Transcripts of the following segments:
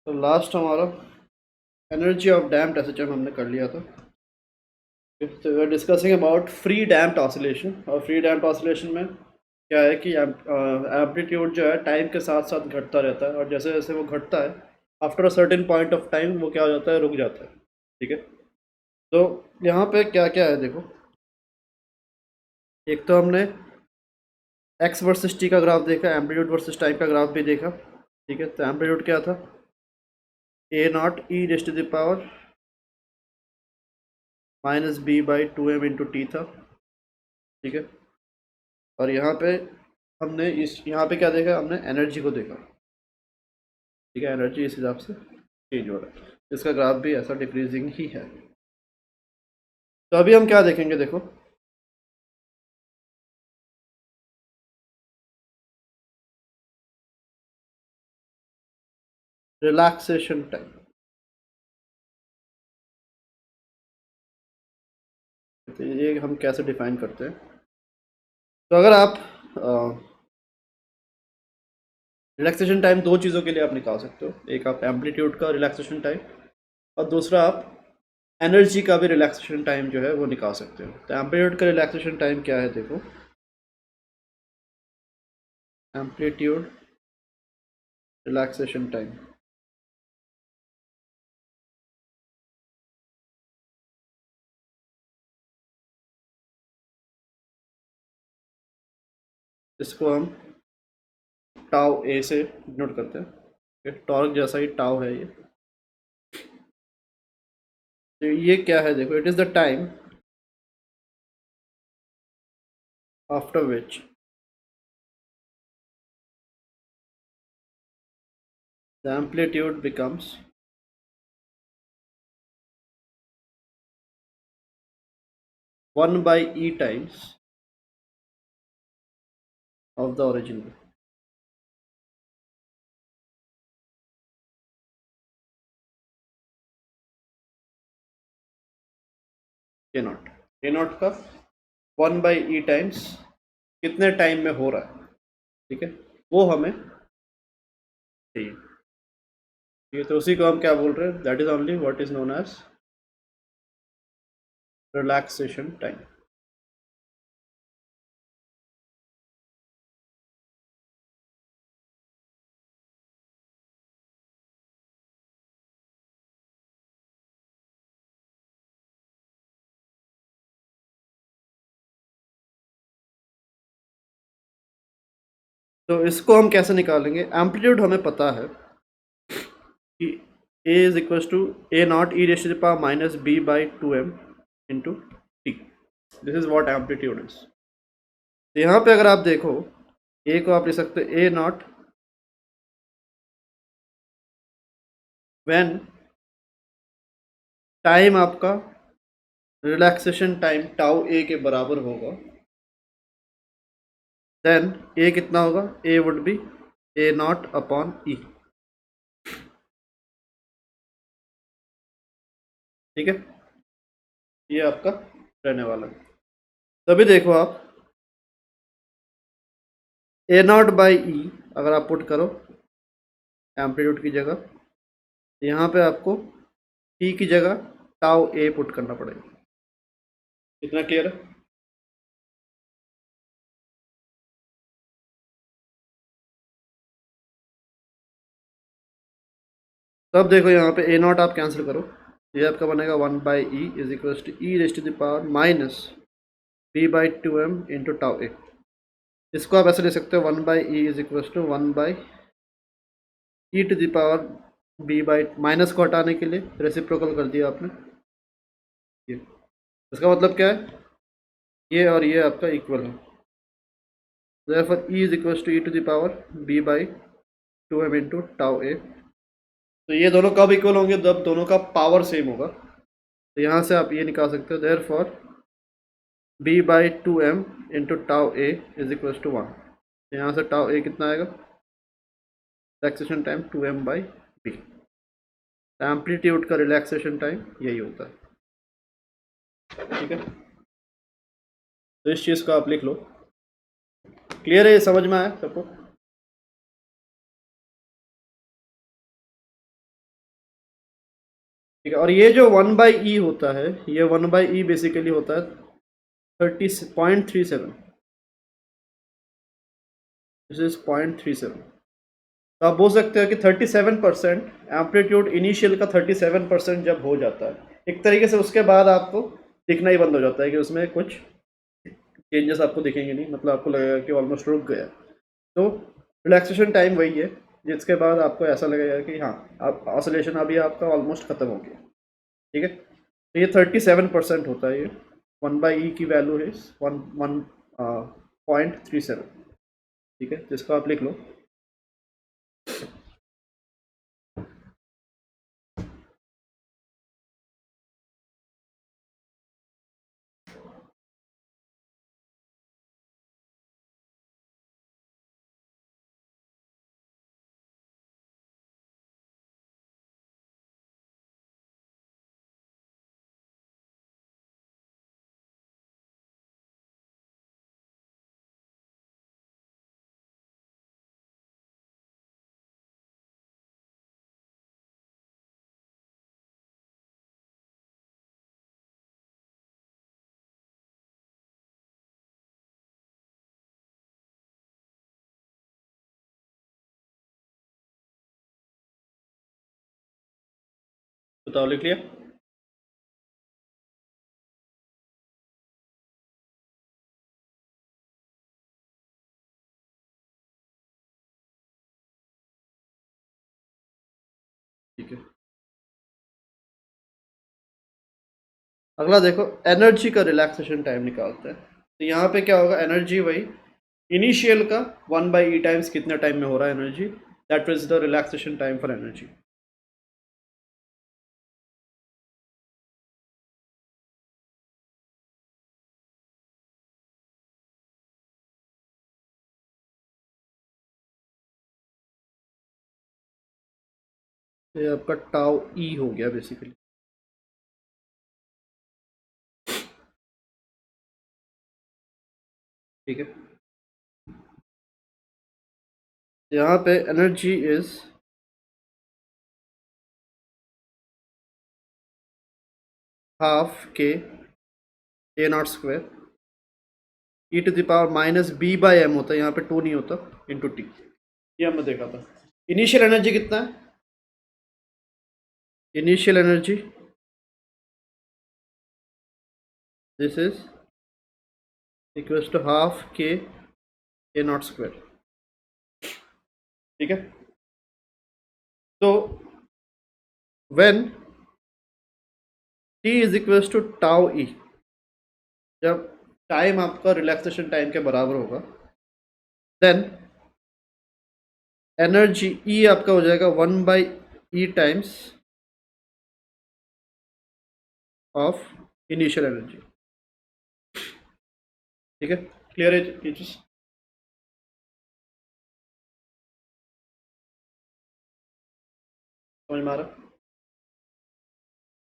तो लास्ट हमारा energy of damped acid हमने कर लिया था। तो we are discussing about free damped oscillation. और फ्री डैम्प्ड ऑसिलेशन में क्या है कि एम्पलीट्यूड जो है टाइम के साथ साथ घटता रहता है, और जैसे जैसे वो घटता है after a certain point of time वो क्या हो जाता है, रुक जाता है। ठीक है, तो यहाँ पे क्या क्या है देखो। एक तो हमने एक्स वर्सेस टी का ग्राफ देखा, एम्पलीट्यूड वर्सेस टाइम का ग्राफ भी देखा। ठीक है, तो एम्पलीट्यूड क्या था, A naught E raise to the power minus B by two M into T था। ठीक है, और यहाँ पे हमने इस यहाँ पे क्या देखा, हमने एनर्जी को देखा। ठीक है, एनर्जी इस हिसाब से चेंज हो रहा है, इसका ग्राफ भी ऐसा डिक्रीजिंग ही है। तो अभी हम क्या देखेंगे देखो, रिलैक्सेशन टाइम। तो ये हम कैसे डिफाइन करते हैं। तो अगर आप रिलैक्सेशन टाइम दो चीज़ों के लिए आप निकाल सकते हो, एक आप एम्पलीट्यूड का रिलैक्सेशन टाइम, और दूसरा आप एनर्जी का भी रिलैक्सेशन टाइम जो है वो निकाल सकते हो। तो एम्पलीट्यूड का रिलैक्सेशन टाइम क्या है देखो, एम्पलीट्यूड रिलैक्सेशन टाइम। इसको हम टाउ ए से नोट करते हैं, टॉर्क जैसा ही टाउ है ये। तो ये क्या है देखो, it is the time after which the amplitude becomes 1/e times of the original. A not का 1/e टाइम्स कितने टाइम में हो रहा है, ठीक है, वो हमें चाहिए। ठीक है, तो उसी को हम क्या बोल रहे हैं, that is only what is known age relaxation time. तो इसको हम कैसे निकालेंगे, एम्पलीट्यूड हमें पता है कि A is equal to A naught E raise to the power minus B by two M into T. This is what amplitude is. तो यहाँ पे अगर आप देखो, ए को आप लिख सकते हो ए नॉट व्हेन टाइम आपका रिलैक्सेशन टाइम टाउ ए के बराबर होगा, देन ए कितना होगा, A would be A naught upon E. ठीक है, ये आपका रहने वाला है। तभी देखो आप ए नॉट बाई ई अगर आप पुट करो एम्पलीट्यूड की जगह, यहाँ पे आपको टी की जगह टाउ ए पुट करना पड़ेगा। कितना क्लियर है। तब देखो यहाँ पे ए नॉट आप कैंसिल करो, ये आपका बनेगा 1/e is equal to E raise to the power minus B by two M into tau A. इसको आप ऐसे ले सकते हो 1/e is equal to 1/e to the power B by, minus को हटाने के लिए रेसिप्रोकल कर दिया आपने। ये इसका मतलब क्या है, ये और ये आपका इक्वल है, therefore e is equals to e to the power b by 2m into tau a। तो ये दोनों कब इक्वल होंगे, जब दोनों का पावर सेम होगा। तो यहाँ से आप ये निकाल सकते हो, therefore b by 2m into tau a is equals to 1। यहाँ से tau a कितना आएगा, relaxation time 2m by b। Amplitude का रिलैक्सेशन टाइम यही होता है। ठीक है, तो इस चीज़ को आप लिख लो। क्लियर है, ये समझ में आया सबको। ठीक है। और ये जो 1/e होता है, ये 1/e बेसिकली होता है 30.37, दिस इज 0.37। तो आप बोल सकते हो कि 37% एम्पलीट्यूड इनिशियल का 37% जब हो जाता है एक तरीके से, उसके बाद आपको दिखना ही बंद हो जाता है कि उसमें कुछ चेंजेस आपको दिखेंगे नहीं, मतलब आपको लगेगा कि ऑलमोस्ट रुक गया। तो रिलैक्सेशन टाइम वही है जिसके बाद आपको ऐसा लगेगा कि हाँ, आप ऑसिलेशन अभी आपका ऑलमोस्ट ख़त्म हो गया। ठीक है, तो ये 37% होता है। ये 1/e की वैल्यू है 1.37। ठीक है, जिसको आप लिख लो। बताओ, लिख लिया? ठीक है, अगला देखो, एनर्जी का रिलैक्सेशन टाइम निकालते हैं। तो यहाँ पे क्या होगा, एनर्जी वही इनिशियल का 1/e टाइम्स कितना टाइम में हो रहा है energy, that is the relaxation time for energy. ये आपका टाउ ई हो गया बेसिकली। ठीक है, यहाँ पे energy is half K A naught square E to the power minus B by M होता है, यहाँ पे 2 नहीं होता, इंटू टी। ये हमने देखा था। इनिशियल एनर्जी कितना है? Initial energy this is equals to half K A naught square. ठीक है, तो when T is equals to tau E, जब टाइम आपका रिलैक्सेशन टाइम के बराबर होगा, देन एनर्जी ई आपका हो जाएगा 1/e times of initial energy. ठीक है, क्लियर है ये चीज? समझ में आ रहा?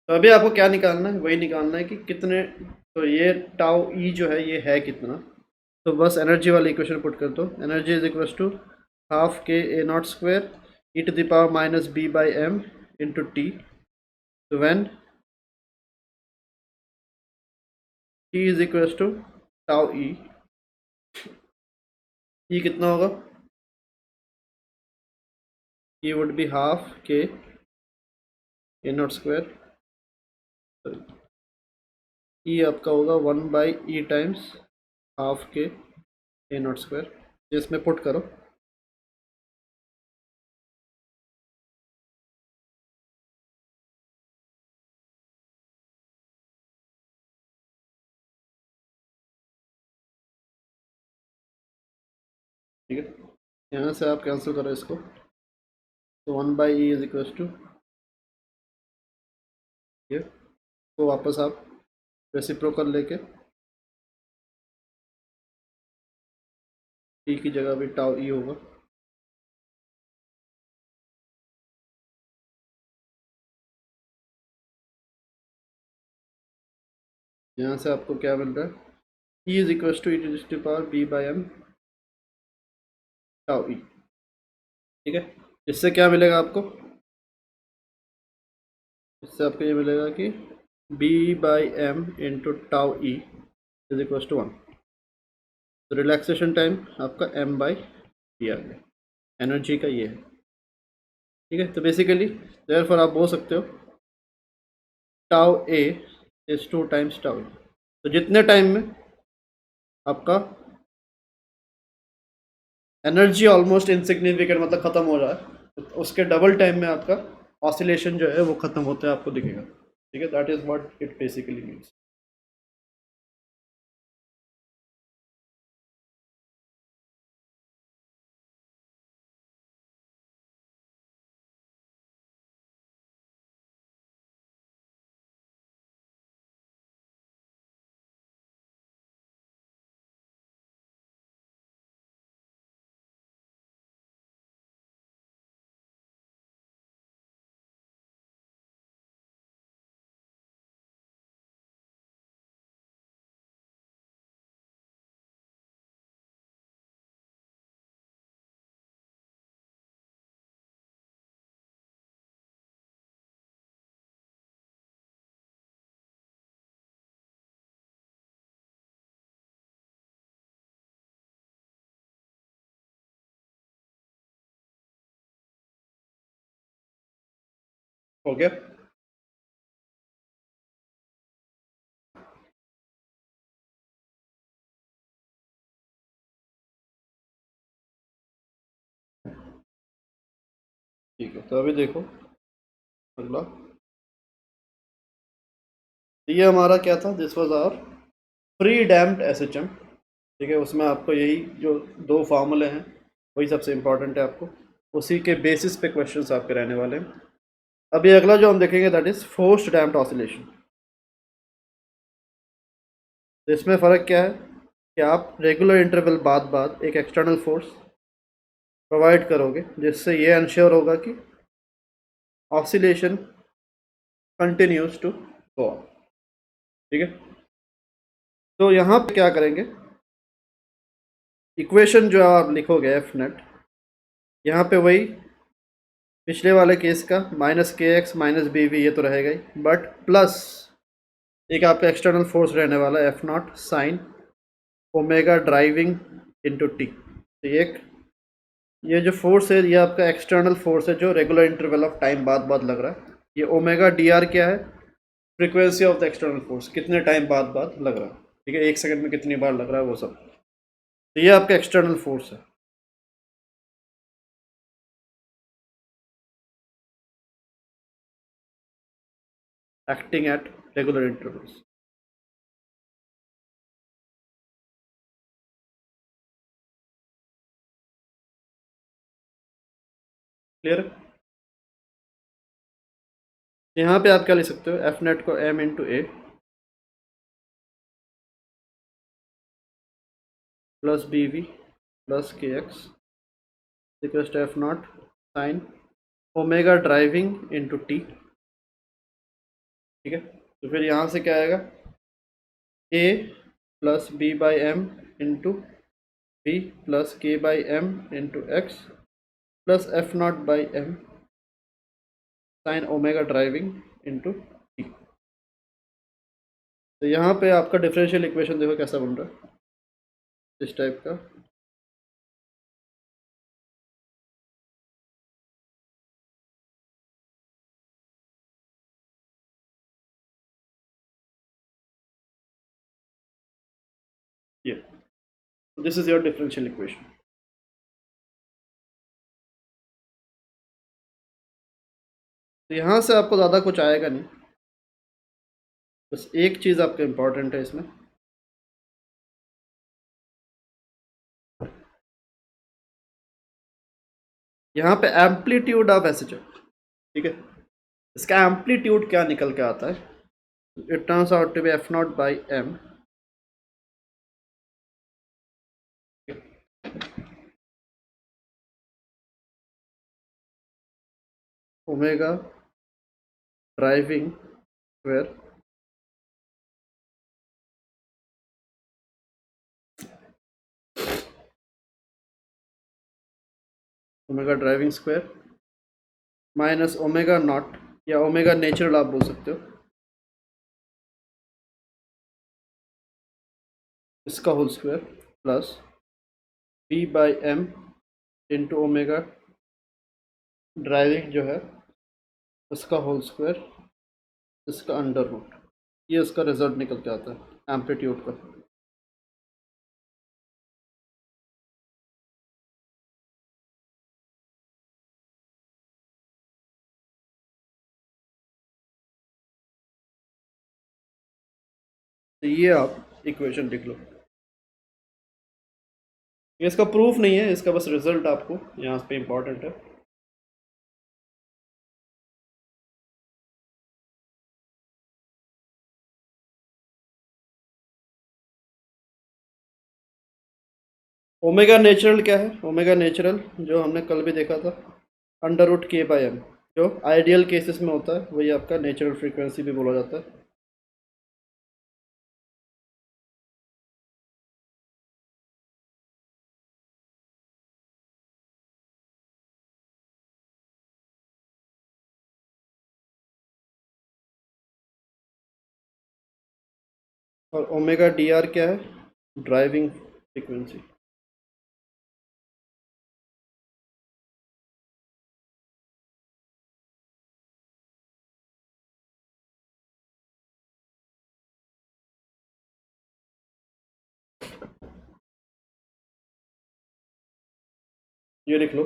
तो अभी आपको क्या निकालना है, वही निकालना है कि कितने, तो ये टाउ ई जो है ये है कितना। तो बस एनर्जी वाली इक्वेशन पुट कर दो, energy is equal to half K A naught square E to the power minus B by M into T. तो when T is equal to tau E कितना होगा? ई would be half K A naught square, ई आपका होगा 1/e times half K A naught square. इसमें put करो। ठीक है, यहाँ से आप कैंसिल करो इसको, तो 1/e इज इक्वल टू ये, तो वापस आप रेसिप्रोकल लेके टी की जगह भी टाउ ई होगा। यहाँ से आपको क्या मिल रहा है, E is equal to E to the power B by M tau E. ठीक है, इससे क्या मिलेगा आपको? इससे आपको ये मिलेगा कि B/m into tau E is equal to 1। तो रिलैक्सेशन टाइम आपका m/d आ गया, एनर्जी का ये है। ठीक है, तो बेसिकली देयरफॉर आप बोल सकते हो tau A is 2 times tau E. तो जितने टाइम में आपका एनर्जी ऑलमोस्ट इनसिग्निफिकेंट मतलब ख़त्म हो रहा है, तो उसके डबल टाइम में आपका ऑसिलेशन जो है वो ख़त्म होते हैं आपको दिखेगा। ठीक है, that is what it basically means. हो गया? ठीक है, तो अभी देखो अगला। तो ये हमारा क्या था, this was our pre damped SHM. ठीक है, उसमें आपको यही जो दो फार्मूले हैं वही सबसे इंपॉर्टेंट है, आपको उसी के बेसिस पे क्वेश्चंस आपके रहने वाले हैं। अभी अगला जो हम देखेंगे that is forced damped oscillation. तो इसमें फ़र्क क्या है कि आप रेगुलर इंटरवल बाद बाद एक एक्सटर्नल फोर्स प्रोवाइड करोगे जिससे ये इंश्योर होगा कि oscillation continues to go on. ठीक है, तो यहाँ पे क्या करेंगे, इक्वेशन जो आप लिखोगे एफ नेट, यहाँ पे वही पिछले वाले केस का -kx -bv ये तो रहेगा ही, बट प्लस एक आपका एक्सटर्नल फोर्स रहने वाला है F naught sine omega driving into T. तो ये जो फोर्स है ये आपका एक्सटर्नल फोर्स है जो रेगुलर इंटरवल ऑफ टाइम बाद बाद लग रहा है। ये ओमेगा डी आर क्या है, frequency of the external force, कितने टाइम बाद बाद लग रहा है। ठीक है, 1 सेकंड में कितनी बार लग रहा है वो सब। तो ये आपका एक्सटर्नल फोर्स है। Acting at regular intervals. Clear? यहाँ पे आप क्या लिख सकते हो, एफ नेट को M into A plus B V plus K X equals to F naught sine omega driving into T. ठीक है, तो फिर यहाँ से क्या आएगा, A plus B by M into B plus K by M into X plus F naught by M sine omega driving into T. तो यहाँ पे आपका डिफरेंशियल इक्वेशन देखो कैसा बन रहा है, इस टाइप का। ये this is your differential equation. तो यहाँ से आपको ज़्यादा कुछ आएगा नहीं, बस एक चीज़ आपका इम्पॉर्टेंट है इसमें, यहाँ पे एम्पलीट्यूड ऑफ एसएचएम। ठीक है, इसका एम्पलीट्यूड क्या निकल के आता है, it turns out to be F naught by m omega driving square omega driving square minus omega naught या ओमेगा नेचुरल आप बोल सकते हो, इसका whole square plus V/m into omega driving जो है उसका होल स्क्वायर, इसका अंडर रूट, ये उसका रिजल्ट निकल के आता है एम्पलीट्यूड का। तो ये आप इक्वेशन लिख लो, ये इसका प्रूफ नहीं है, इसका बस रिजल्ट आपको यहाँ पे इम्पोर्टेंट है। ओमेगा नेचुरल क्या है? ओमेगा नेचुरल जो हमने कल भी देखा था, अंडर रूट k/m, जो आइडियल केसेस में होता है वही आपका नेचुरल फ्रीक्वेंसी भी बोला जाता है। और ओमेगा dr क्या है? Driving frequency. ये लिख लो।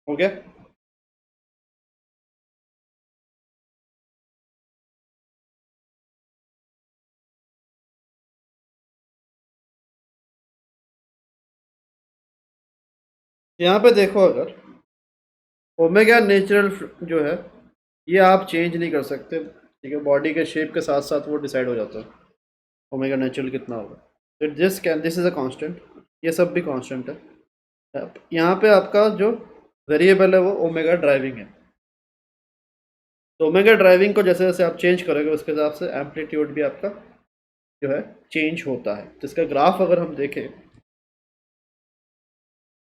हो गया? यहाँ पे देखो, अगर ओमेगा नेचुरल जो है ये आप चेंज नहीं कर सकते, ठीक है, बॉडी के शेप के साथ साथ वो डिसाइड हो जाता है ओमेगा नेचुरल कितना होगा। तो दिस इज अ कांस्टेंट, ये सब भी कांस्टेंट है। यहाँ पे आपका जो वेरिएबल है वो ओमेगा ड्राइविंग है। तो ओमेगा ड्राइविंग को जैसे जैसे आप चेंज करोगे उसके हिसाब से एम्पलीट्यूड भी आपका जो है चेंज होता है। जिसका ग्राफ अगर हम देखें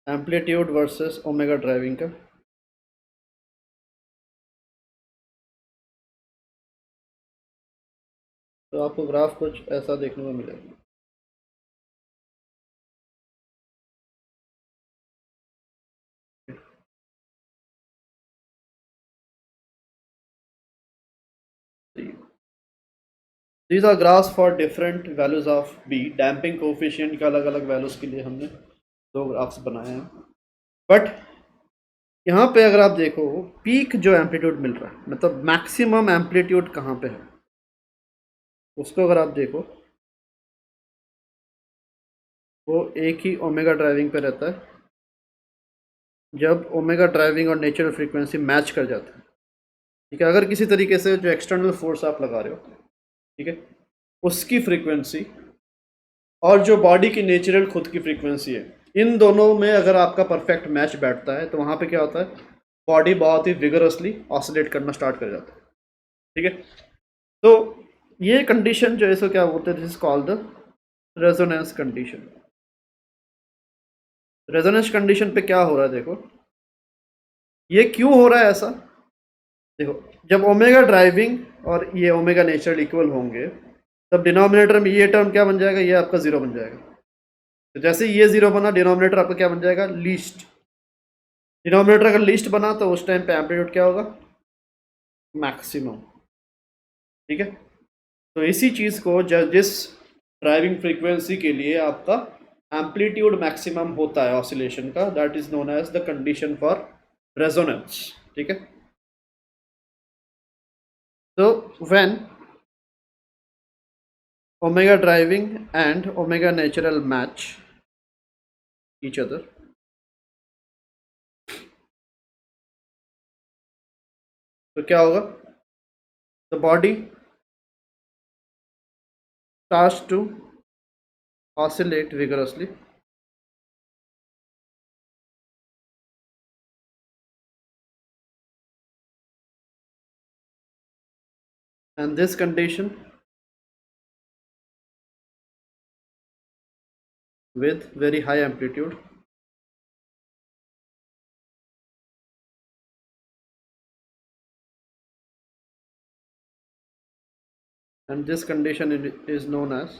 एम्पलीट्यूड वर्सेस ओमेगा ड्राइविंग का, तो आपको ग्राफ कुछ ऐसा देखने को मिलेगा। These are graphs for different values of B. Damping coefficient के अलग अलग वैल्यूज के लिए हमने दो ग्राफ्स बनाए हैं। बट यहाँ पे अगर आप देखो पीक जो एम्पलीट्यूड मिल रहा है, मतलब मैक्सिमम एम्पलीट्यूड कहाँ पे है, उसको अगर आप देखो वो एक ही ओमेगा ड्राइविंग पे रहता है, जब ओमेगा ड्राइविंग और नेचुरल फ्रीक्वेंसी मैच कर जाता है। ठीक है, अगर किसी तरीके से जो एक्सटर्नल फोर्स आप लगा रहे हो, ठीक है, उसकी फ्रीक्वेंसी और जो बॉडी की नेचुरल खुद की फ्रीक्वेंसी है, इन दोनों में अगर आपका परफेक्ट मैच बैठता है तो वहाँ पे क्या होता है, बॉडी बहुत ही विगरसली ऑसिलेट करना स्टार्ट कर जाता है। ठीक है, तो ये कंडीशन जो है इसको क्या बोलते हैं, this is called the resonance condition. Resonance condition पे क्या हो रहा है, देखो ये क्यों हो रहा है ऐसा। देखो, जब ओमेगा ड्राइविंग और ये ओमेगा नेचुरल इक्वल होंगे तब डिनोमिनेटर में ये टर्म क्या बन जाएगा, ये आपका जीरो बन जाएगा। तो जैसे ये जीरो बना, डिनोमिनेटर आपका क्या बन जाएगा, लीस्ट। डिनोमिनेटर अगर लीस्ट बना तो उस टाइम पे एम्पलीट्यूड क्या होगा, मैक्सिमम। ठीक है, तो इसी चीज़ को जिस ड्राइविंग फ्रीक्वेंसी के लिए आपका एम्पलीट्यूड मैक्सिमम होता है ऑसिलेशन का, that is known as the condition for resonance. ठीक है, तो when omega driving and omega natural match each other, तो क्या होगा, the body starts to oscillate vigorously and this condition with very high amplitude and this condition is known as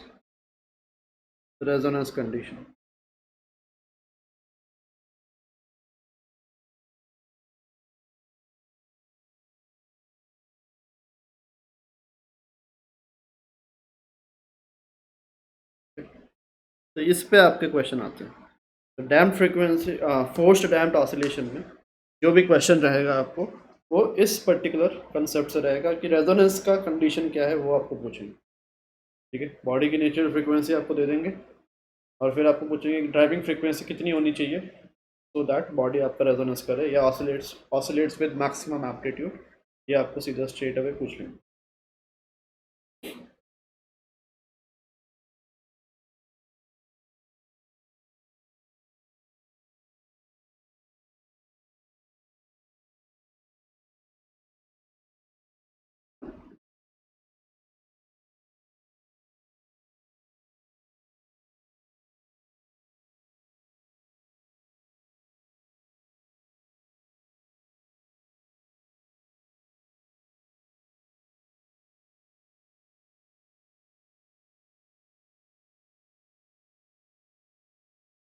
resonance condition। तो इस पे आपके क्वेश्चन आते हैं। तो damped frequency forced damped oscillation में जो भी क्वेश्चन रहेगा आपको वो इस पर्टिकुलर कंसेप्ट से रहेगा कि रेजोनेंस का कंडीशन क्या है वो आपको पूछेंगे। ठीक है, बॉडी की नेचुरल फ्रीक्वेंसी आपको दे देंगे और फिर आपको पूछेंगे कि ड्राइविंग फ्रीक्वेंसी कितनी होनी चाहिए सो दैट बॉडी आपका रेजोनेंस करे या ऑसिलेट्स विद मैक्सिमम एम्पलीट्यूड, ये आपको सीधा स्ट्रेट अवे पूछ लेंगे।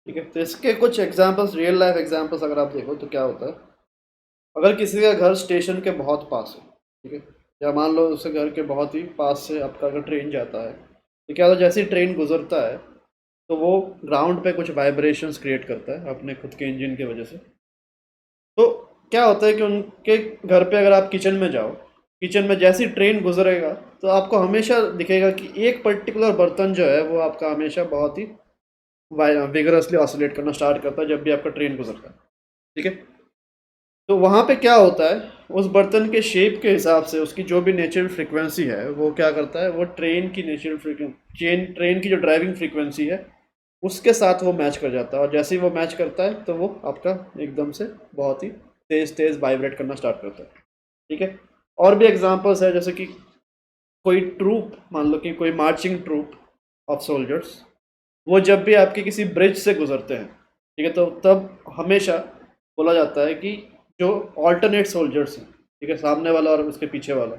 ठीक है, तो इसके कुछ एग्जांपल्स, रियल लाइफ एग्जांपल्स अगर आप देखो तो क्या होता है, अगर किसी का घर स्टेशन के बहुत पास है, ठीक है, या मान लो उसके घर के बहुत ही पास से आपका अगर ट्रेन जाता है, तो क्या होता है, जैसे ही ट्रेन गुजरता है तो वो ग्राउंड पे कुछ वाइब्रेशंस क्रिएट करता है अपने खुद के इंजन की वजह से। तो क्या होता है कि उनके घर पे अगर आप किचन में जाओ, किचन में जैसी ट्रेन गुजरेगा तो आपको हमेशा दिखेगा कि एक पर्टिकुलर बर्तन जो है वो आपका हमेशा बहुत ही विगरसली ऑसिलेट करना स्टार्ट करता है जब भी आपका ट्रेन गुजरता है। ठीक है, तो वहाँ पे क्या होता है, उस बर्तन के शेप के हिसाब से उसकी जो भी नेचुरल फ्रीक्वेंसी है वो क्या करता है, वो ट्रेन की नेचुरल फ्रीक्वेंसी, ट्रेन की जो ड्राइविंग फ्रीक्वेंसी है उसके साथ वो मैच कर जाता है, और जैसे ही वो मैच करता है तो वो आपका एकदम से बहुत ही तेज़ तेज़ वाइब्रेट करना स्टार्ट करता है। ठीक है, और भी एग्जांपल्स है, जैसे कि कोई ट्रूप, मान लो कि कोई मार्चिंग ट्रूप ऑफ सोल्जर्स, वो जब भी आपके किसी ब्रिज से गुजरते हैं, ठीक है, तो तब हमेशा बोला जाता है कि जो ऑल्टरनेट सोल्जर्स हैं, ठीक है, सामने वाला और उसके पीछे वाला,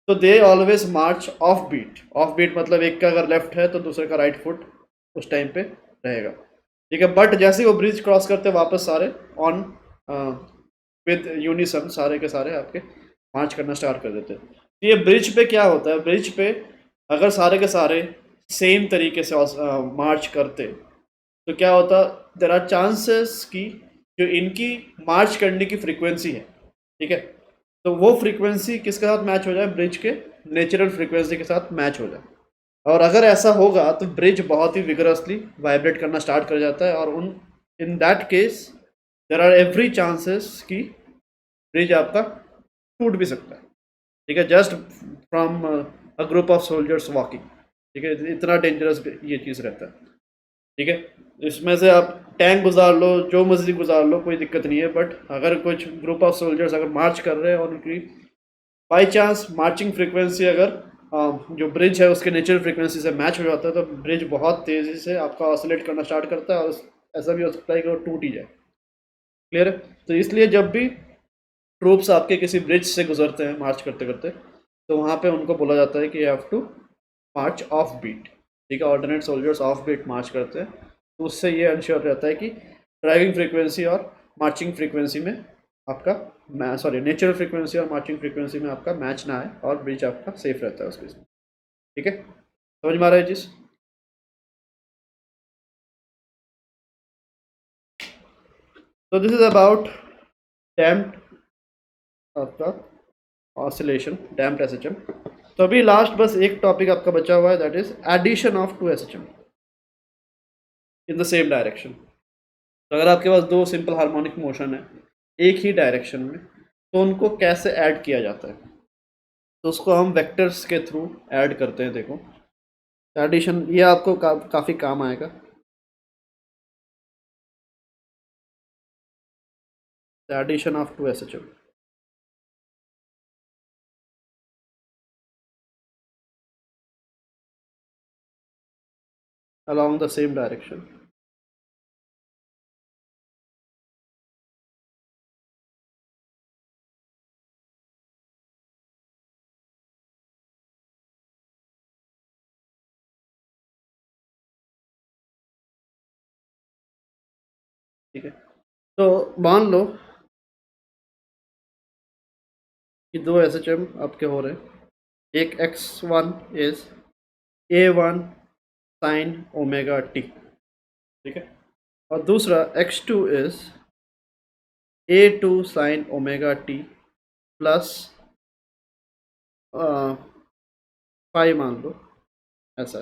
तो they always march off beat. Off beat मतलब एक का अगर लेफ्ट है तो दूसरे का राइट फुट उस टाइम पे रहेगा। ठीक है, बट जैसे ही वो ब्रिज क्रॉस करते वापस सारे ऑन विद यूनिसन, सारे के सारे आपके मार्च करना स्टार्ट कर देते हैं। तो ये ब्रिज पे क्या होता है, ब्रिज पे अगर सारे के सारे सेम तरीके से मार्च करते तो क्या होता, देर आर चांसेस कि जो इनकी मार्च करने की फ्रीक्वेंसी है, ठीक है, तो वो फ्रीक्वेंसी किसके साथ मैच हो जाए, ब्रिज के नेचुरल फ्रीक्वेंसी के साथ मैच हो जाए। और अगर ऐसा होगा तो ब्रिज बहुत ही विगरसली वाइब्रेट करना स्टार्ट कर जाता है, और उन in that case there are every chances कि ब्रिज आपका टूट भी सकता है। ठीक है, just from a group of soldiers walking. ठीक है, इतना डेंजरस ये चीज़ रहता है। ठीक है, इसमें से आप टैंक गुजार लो, जो मर्जी गुजार लो, कोई दिक्कत नहीं है, बट अगर कुछ ग्रुप ऑफ सोल्जर्स अगर मार्च कर रहे हैं और उनकी बाई चांस मार्चिंग फ्रीक्वेंसी अगर जो ब्रिज है उसके नेचुरल फ्रीक्वेंसी से मैच हो जाता है, तो ब्रिज बहुत तेज़ी से आपका ऑसिलेट करना स्टार्ट करता है और ऐसा भी हो सकता है कि वो टूट ही जाए। क्लियर है? तो इसलिए जब भी ट्रूप्स आपके किसी ब्रिज से गुजरते हैं मार्च करते करते, तो वहाँ पे उनको बोला जाता है कि you have to march off beat. ठीक है, alternate soldiers off beat march करते हैं, तो उससे ये इंश्योर रहता है कि ड्राइविंग फ्रीक्वेंसी और मार्चिंग फ्रीक्वेंसी में आपका सॉरी नेचुरल फ्रीक्वेंसी और मार्चिंग फ्रीक्वेंसी में आपका मैच ना आए और ब्रिज आपका सेफ रहता है उसके इसमें। ठीक है, समझ में आ रहा है चीज़? तो दिस इज अबाउट डैम्प्ड आपका ऑसिलेशन, डैम्प्ड एसएचएम। तो अभी लास्ट बस एक टॉपिक आपका बचा हुआ है, that is addition of two SHM in the same direction. तो अगर आपके पास दो सिंपल हार्मोनिक मोशन है एक ही डायरेक्शन में, तो उनको कैसे ऐड किया जाता है? तो उसको हम वेक्टर्स के थ्रू ऐड करते हैं। देखो, एडिशन ये आपको काफ़ी काम आएगा। Addition of two SHM along the same direction। ठीक है, तो मान लो कि दो एसएचएम आपके हो रहे हैं। एक x1 is a1 sine omega T, ठीक है, और दूसरा x2 is a2 sine omega T plus five मान लो, ऐसा।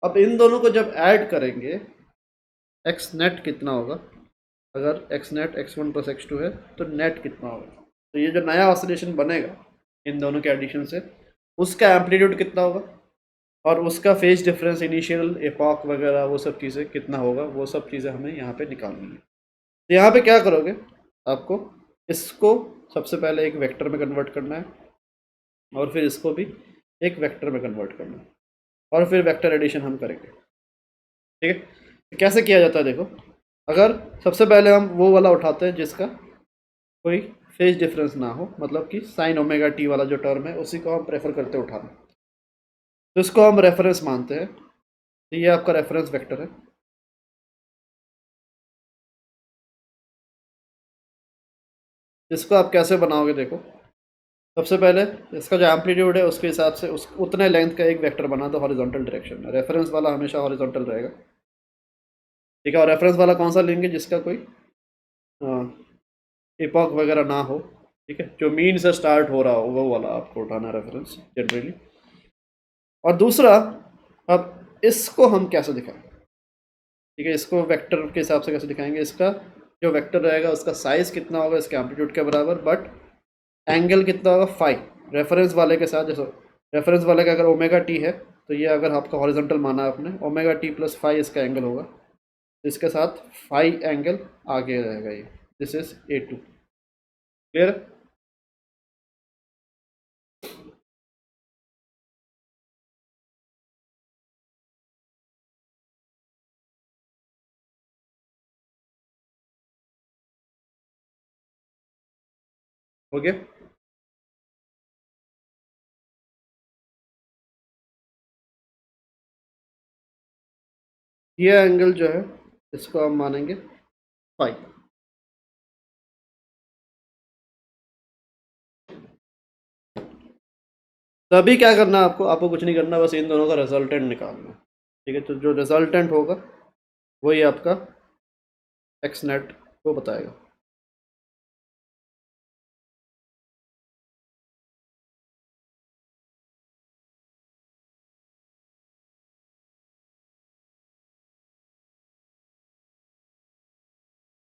अब इन दोनों को जब ऐड करेंगे, एक्स नेट कितना होगा? अगर x net x1 plus x2 है तो नेट कितना होगा? तो ये जो नया ऑसिलेशन बनेगा इन दोनों के एडिशन से, उसका एम्पलीट्यूड कितना होगा और उसका फेज डिफरेंस, इनिशियल एपॉक वगैरह वो सब चीज़ें कितना होगा, वो सब चीज़ें हमें यहाँ पे निकालनी है। तो यहाँ पे क्या करोगे, आपको इसको सबसे पहले एक वेक्टर में कन्वर्ट करना है और फिर इसको भी एक वेक्टर में कन्वर्ट करना है और फिर वेक्टर एडिशन हम करेंगे। ठीक है, तो कैसे किया जाता है देखो। अगर सबसे पहले हम वो वाला उठाते हैं जिसका कोई फेज डिफरेंस ना हो, मतलब कि साइन ओमेगा टी वाला जो टर्म है उसी को हम प्रेफर करते हैं उठाना। तो इसको हम रेफरेंस मानते हैं, तो ये आपका रेफरेंस वेक्टर है। इसको आप कैसे बनाओगे देखो, सबसे पहले इसका जो एम्पलीट्यूड है उसके हिसाब से उस उतने लेंथ का एक वेक्टर बना दो हॉरिजॉन्टल डायरेक्शन में। रेफरेंस वाला हमेशा हॉरिजॉन्टल रहेगा। ठीक है, और रेफरेंस वाला कौन सा लेंगे? जिसका कोई इपॉक वगैरह ना हो। ठीक है, जो मीन से स्टार्ट हो रहा हो वो वाला आपको उठाना रेफरेंस जनरली। और दूसरा, अब इसको हम कैसे दिखाएं? ठीक है, इसको वेक्टर के हिसाब से कैसे दिखाएंगे? इसका जो वेक्टर रहेगा उसका साइज कितना होगा इसके एम्पलीट्यूड के बराबर, बट एंगल कितना होगा? फाइव। रेफरेंस वाले के साथ जैसे रेफरेंस वाले का अगर ओमेगा टी है, तो ये अगर आपका हॉरिजॉन्टल माना आपने, ओमेगा टी प्लस फाइव इसका एंगल होगा, तो इसके साथ फाइव एंगल आगे रहेगा ये। This is A2। क्लियर? हो गया? ये एंगल जो है इसको हम मानेंगे फाइव। तो अभी क्या करना है आपको? आपको कुछ नहीं करना, बस इन दोनों का रिजल्टेंट निकालना है। ठीक है, तो जो रिजल्टेंट होगा वही आपका एक्स नेट को बताएगा।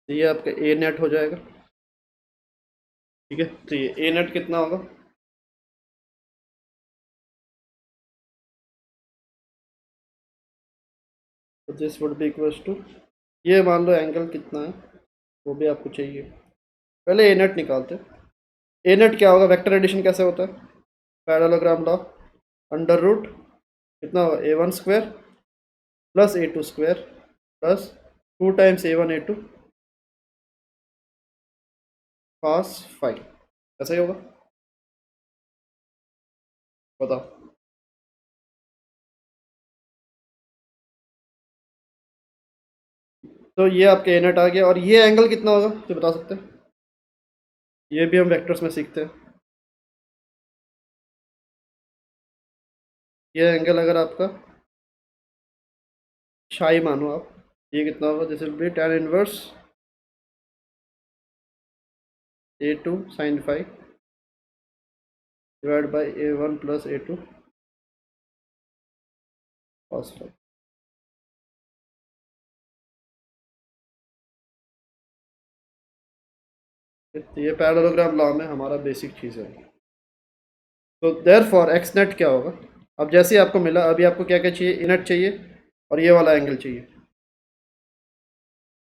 तो ये आपका ए नेट हो जाएगा। ठीक है, तो ये ए नेट कितना होगा? This would be equals to, ये मान लो एंगल कितना है वो भी आपको चाहिए। पहले ए नेट निकालते हैं। ए नेट क्या होगा, वेक्टर एडिशन कैसे होता है, पैरेललोग्राम लॉ, अंडर रूट कितना होगा a1 square plus a2 square plus 2 times a1 a2 cos five, ऐसा ही होगा, बताओ। तो ये आपके ए नेट आ गया, और ये एंगल कितना होगा तो बता सकते हैं, ये भी हम वेक्टर्स में सीखते हैं। ये एंगल अगर आपका शाई मानो आप, ये कितना होगा, this will be tan inverse a2 sin five divide by a1 plus a2 cos five. ये पैरेललोग्राम लॉ में हमारा बेसिक चीज़ है। तो देयर फॉर एक्स नेट क्या होगा, अब जैसे ही आपको मिला, अभी आपको क्या क्या चाहिए, ए नेट चाहिए और ये वाला एंगल चाहिए।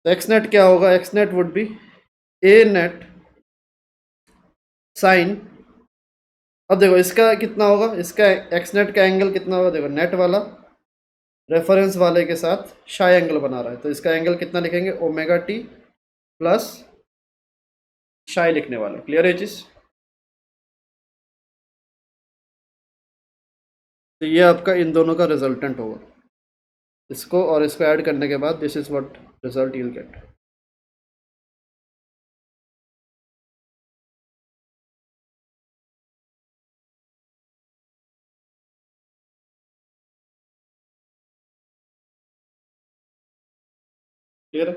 तो एक्स नेट क्या होगा, X net would be A net sine, अब देखो इसका कितना होगा, इसका एक्स नेट का एंगल कितना होगा, देखो नेट वाला रेफरेंस वाले के साथ शाई एंगल बना रहा है, तो इसका एंगल कितना लिखेंगे, ओमेगा टी प्लस शाई लिखने वाला, क्लियर है चीज़। तो ये आपका इन दोनों का रिजल्टेंट होगा, इसको और इसको ऐड करने के बाद this is what result you get. Clear है,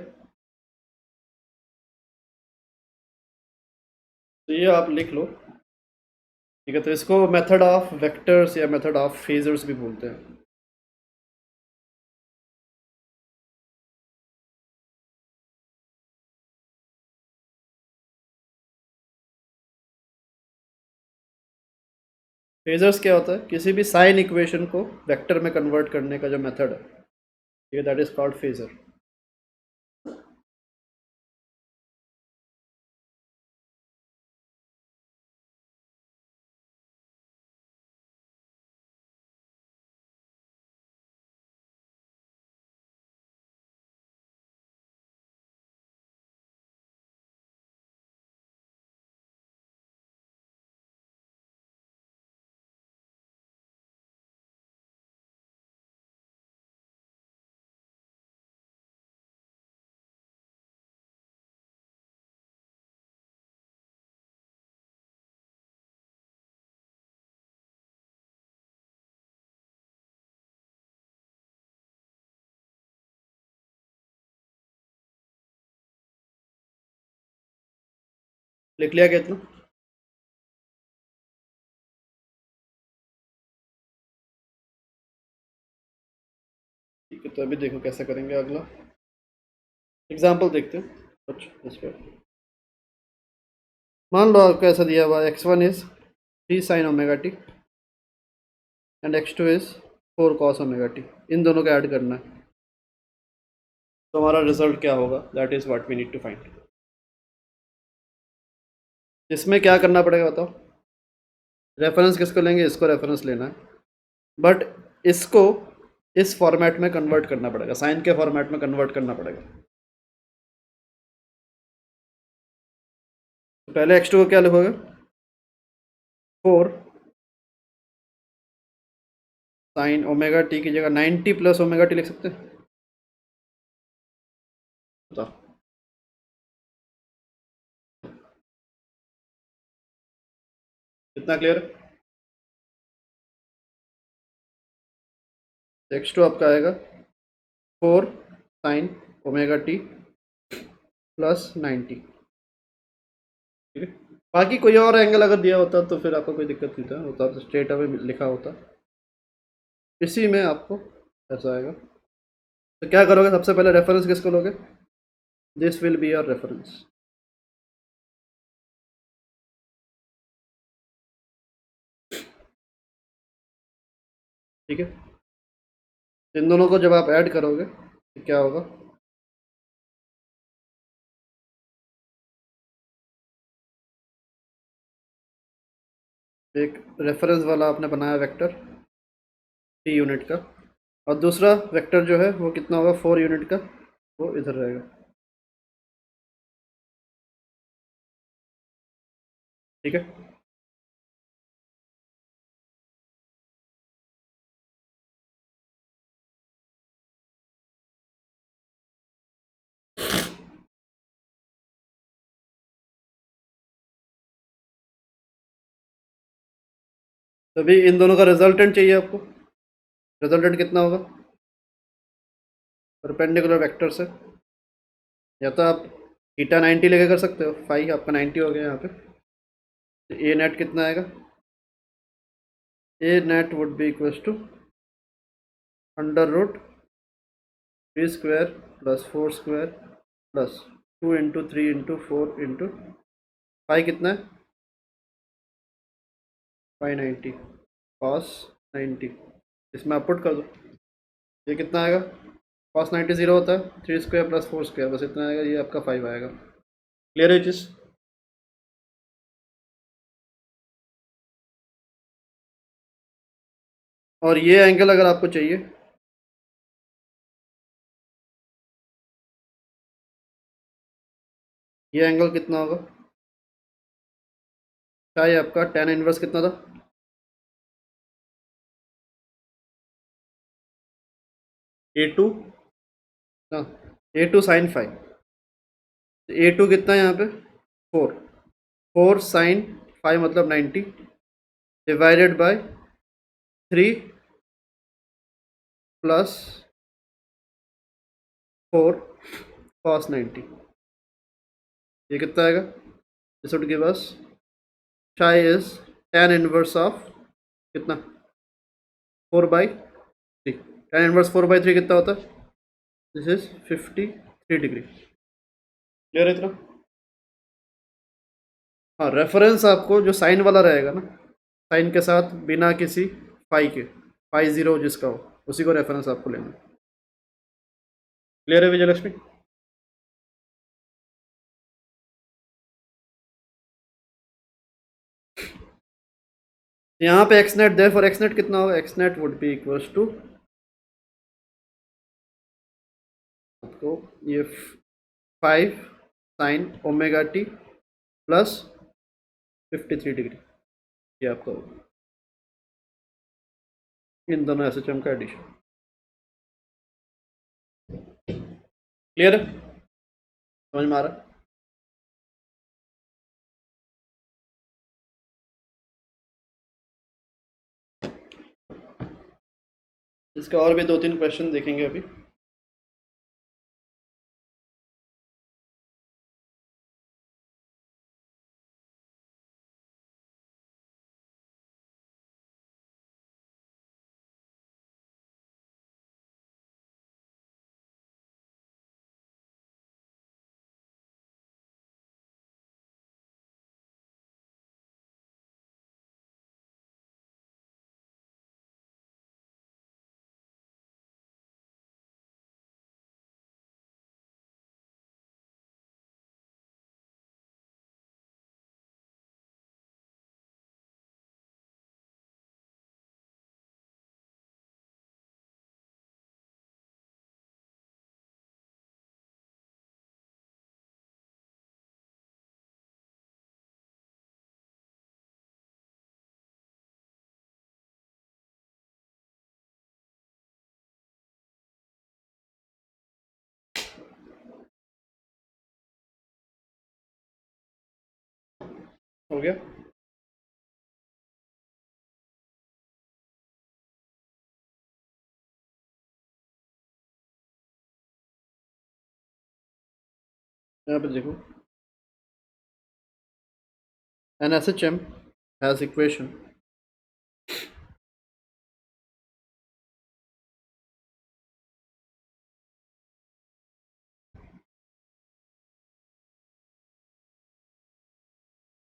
तो ये आप लिख लो, ठीक है। तो इसको मेथड ऑफ वेक्टर्स या मेथड ऑफ फेजर्स भी बोलते हैं। फेजर्स क्या होता है, किसी भी साइन इक्वेशन को वेक्टर में कन्वर्ट करने का जो मेथड है, ठीक है, दैट इज कॉल्ड फेजर। लिख लिया क्या इतना, ठीक है। तो अभी देखो कैसे करेंगे, अगला एग्जाम्पल देखते हैं कुछ इस पर। मान लो आपको ऐसा दिया हुआ, x1 is 3 sin omega T and x2 is 4 cos omega T, इन दोनों को ऐड करना है, तो हमारा रिजल्ट क्या होगा, that is what we need to find. इसमें क्या करना पड़ेगा बताओ, रेफरेंस किसको लेंगे, इसको रेफरेंस लेना है, बट इसको इस फॉर्मेट में कन्वर्ट करना पड़ेगा, साइन के फॉर्मेट में कन्वर्ट करना पड़ेगा। तो पहले x2 को क्या लिखोगे, 4 sin ओमेगा टी की जगह 90 + ओमेगा टी लिख सकते हैं, बताओ। कितना क्लियर, x2 आपका आएगा 4 sin ओमेगा टी प्लस 90, ठीक है। बाकी कोई और एंगल अगर दिया होता तो फिर आपको कोई दिक्कत नहीं था, होता तो स्ट्रेट अवे लिखा होता, इसी में आपको ऐसा आएगा। तो क्या करोगे, सबसे पहले रेफरेंस किसको लोगे, this will be your reference, ठीक है। इन दोनों को जब आप ऐड करोगे तो क्या होगा? एक रेफरेंस वाला आपने बनाया वेक्टर 3 यूनिट का, और दूसरा वेक्टर जो है वो कितना होगा 4 यूनिट का, वो इधर रहेगा। ठीक है। तो अभी इन दोनों का रिजल्टेंट चाहिए आपको। रिजल्टेंट कितना होगा परपेंडिकुलर वेक्टर से? या तो आप थीटा 90 लेके कर सकते हो, फाई आपका 90 हो गया यहाँ पे। तो ए नेट कितना आएगा? A net would be equals to under root 3 square plus 4 square plus 2 × 3 × 4 phi कितना है? फाई 90 कॉस 90, इसमें आप पुट कर दो। ये कितना आएगा? कॉस 90 0 होता है, 3 स्क्वायर प्लस 4 स्क्वायर, बस इतना आएगा, ये आपका 5 आएगा। क्लियर है चीज़? और ये एंगल अगर आपको चाहिए, ये एंगल कितना होगा? क्या ये आपका tan इनवर्स कितना था? A2, हाँ, A2 साइन फाइव। A2 कितना है यहाँ पे? 4। 4 sin 5 मतलब 90 डिवाइडेड बाय 3 प्लस 4 cos 90, ये कितना आएगा? This would give us psi is tan inverse of कितना? 4/3। tan इनवर्स 4/3 कितना होता है? This is 53 degree. क्लियर है इतना? हाँ, रेफरेंस आपको जो साइन वाला रहेगा ना, साइन के साथ बिना किसी फाई के, फाई जीरो जिसका हो, उसी को रेफरेंस आपको लेना। क्लियर है विजयलक्ष्मी? यहाँ पे एक्स नेट दे, फॉर एक्स नेट कितना होगा? X net would be equals to आपको ये 5 sin ω t प्लस 53 डिग्री, ये आपका होगा इन दोनों एसएचएम का एडिशन। क्लियर है? समझ में आ रहा है? इसका और भी 2-3 क्वेश्चन देखेंगे अभी। हो गया? यहाँ पे देखो, an SHM has equation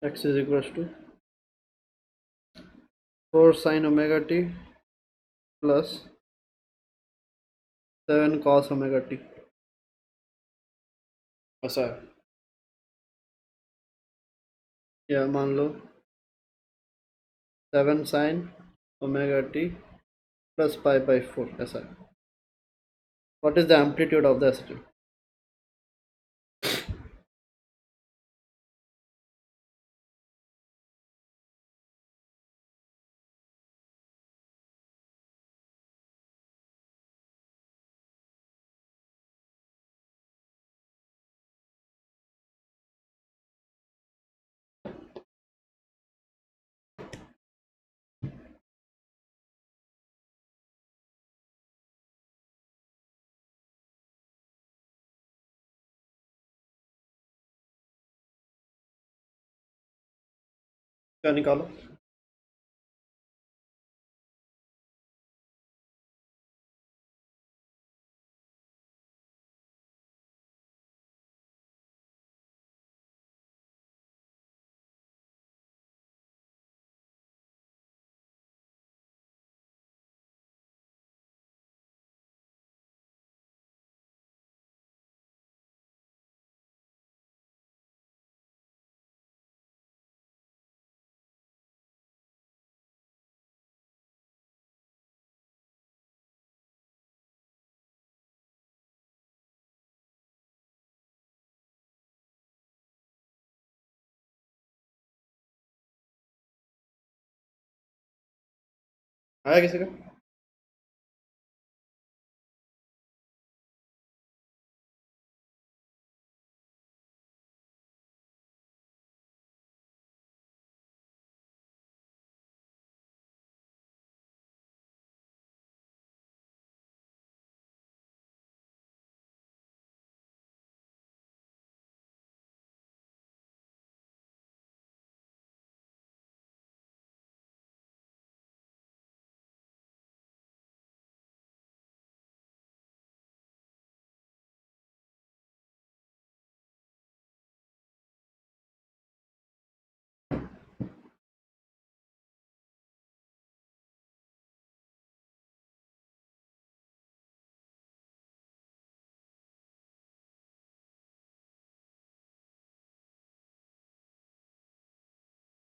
x is equals to 4 sin ω t plus 7 cos omega T, ऐसा है। या मान लो 7 sin omega T plus pi by 4, ऐसा है। What is the amplitude of the acid? क्या निकालो? आया किसी का?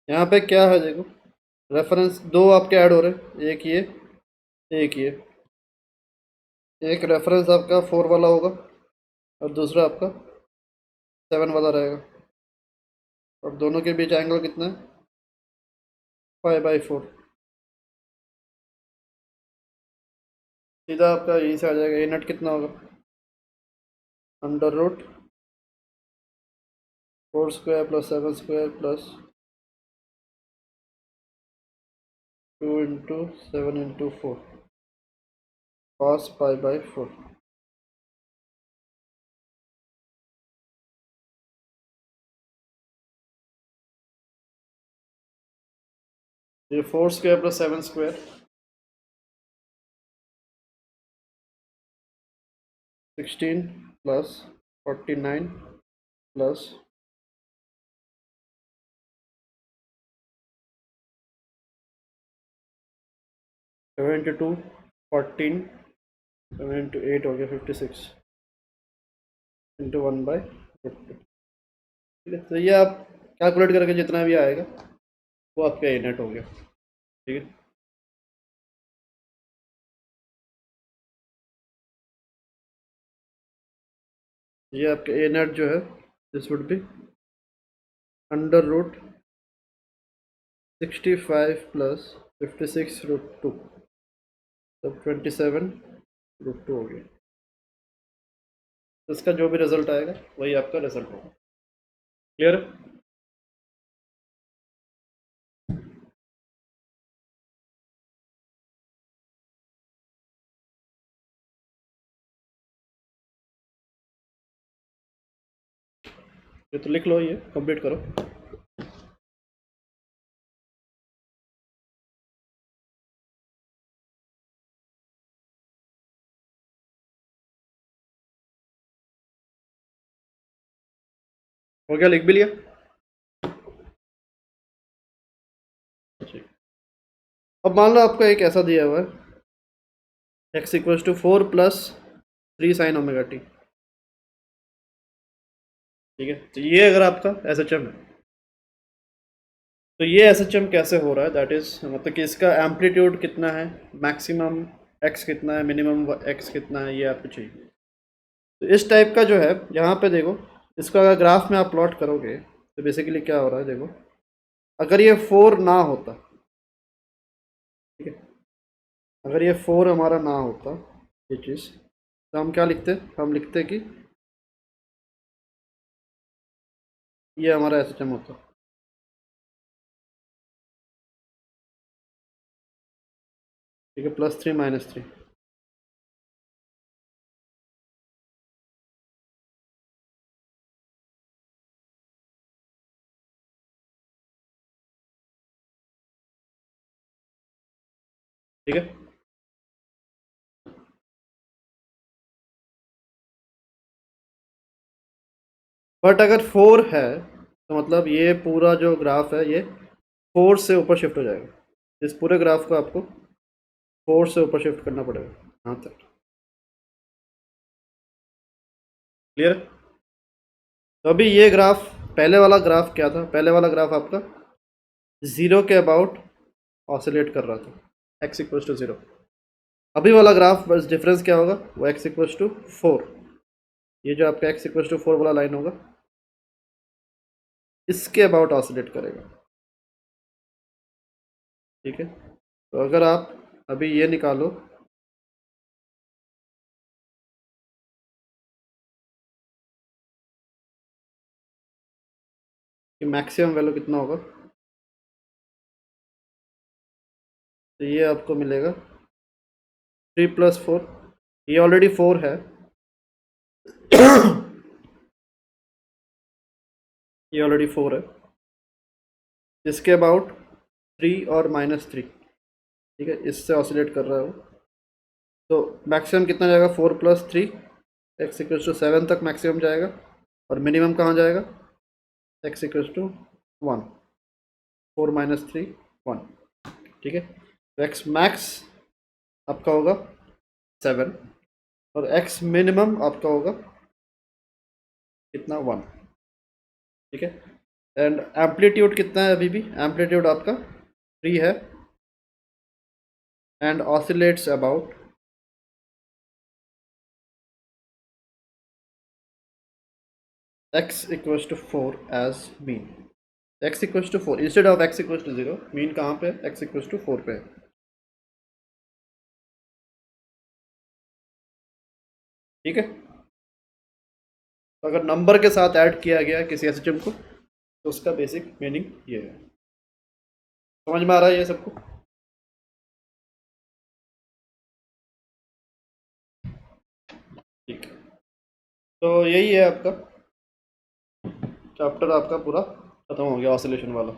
यहाँ पे क्या है देखो, रेफरेंस दो आपके ऐड हो रहे हैं, एक ये, एक ये। एक रेफरेंस आपका 4 वाला होगा और दूसरा आपका 7 वाला रहेगा, और दोनों के बीच एंगल कितना है? 5/4। सीधा आपका यहीं से आ जाएगा। ए नेट कितना होगा? √4² + 7² + 2 × 7 × 4 cos π/4। ये 4² + 7² 16 + 49 + 7 × 2 14, 7 × 8 हो गया 56 × 1/50। ठीक है, तो ये आप कैलकुलेट करके जितना भी आएगा वो आपका ए नेट हो गया। ठीक है, ये आपका ए नेट जो है, दिस वुड बी √65 + 56√2, तब 27√2 हो गया। तो इसका जो भी रिजल्ट आएगा वही आपका रिजल्ट होगा। क्लियर? ये तो लिख लो, ये कंप्लीट करो। हो गया? लिख भी लिया? ठीक। अब मान लो आपको एक ऐसा दिया हुआ है x = 4 + 3 साइन ओमेगा टी। ठीक है, तो ये अगर आपका एस एच एम है, तो ये एस एच एम कैसे हो रहा है, दैट इज मतलब कि इसका एम्पलीट्यूड कितना है, मैक्सिमम एक्स कितना है, मिनिमम एक्स कितना है, ये आपको चाहिए। तो इस टाइप का जो है, यहाँ पे देखो, इसका अगर ग्राफ में आप प्लॉट करोगे तो बेसिकली क्या हो रहा है, देखो, अगर ये 4 ना होता, ठीक है, अगर ये 4 हमारा ना होता ये चीज़, तो हम क्या लिखते, हम लिखते कि ये हमारा एस एच एम होता। ठीक है, +3 - 3। ठीक है, बट अगर 4 है तो मतलब ये पूरा जो ग्राफ है ये 4 से ऊपर शिफ्ट हो जाएगा। इस पूरे ग्राफ को आपको 4 से ऊपर शिफ्ट करना पड़ेगा यहाँ तक। क्लियर? तो अभी ये ग्राफ, पहले वाला ग्राफ क्या था, पहले वाला ग्राफ आपका 0 के अबाउट ऑसिलेट कर रहा था, x = 0। अभी वाला ग्राफ बस डिफरेंस क्या होगा, वो x = 4, ये जो आपका x = 4 वाला लाइन होगा इसके अबाउट ऑसिलेट करेगा। ठीक है, तो अगर आप अभी ये निकालो कि मैक्सिमम वैल्यू कितना होगा, तो ये आपको मिलेगा 3 + 4, ये ऑलरेडी 4 है ये ऑलरेडी 4 है, इसके अबाउट 3 और -3। ठीक है, इससे ऑसिलेट कर रहा है वो। तो मैक्सिमम कितना जाएगा, 4 + 3, x = 7 तक मैक्सिमम जाएगा, और मिनिमम कहाँ जाएगा, x = 1, 4 - 3 1। ठीक है, तो x मैक्स आपका होगा 7, और x मिनिमम आपका होगा कितना, 1। ठीक है, एंड एम्पलीट्यूड कितना है, अभी भी एम्पलीट्यूड आपका 3 है, and oscillates about x = 4 as mean. x = 4 instead of x = 0, mean कहाँ पे, x = 4 पे है। ठीक है, तो अगर नंबर के साथ ऐड किया गया किसी एसएचएम को तो उसका बेसिक मीनिंग ये है। समझ में आ रहा है ये सबको? ठीक है, तो यही है आपका चैप्टर, आपका पूरा खत्म हो गया ऑसिलेशन वाला।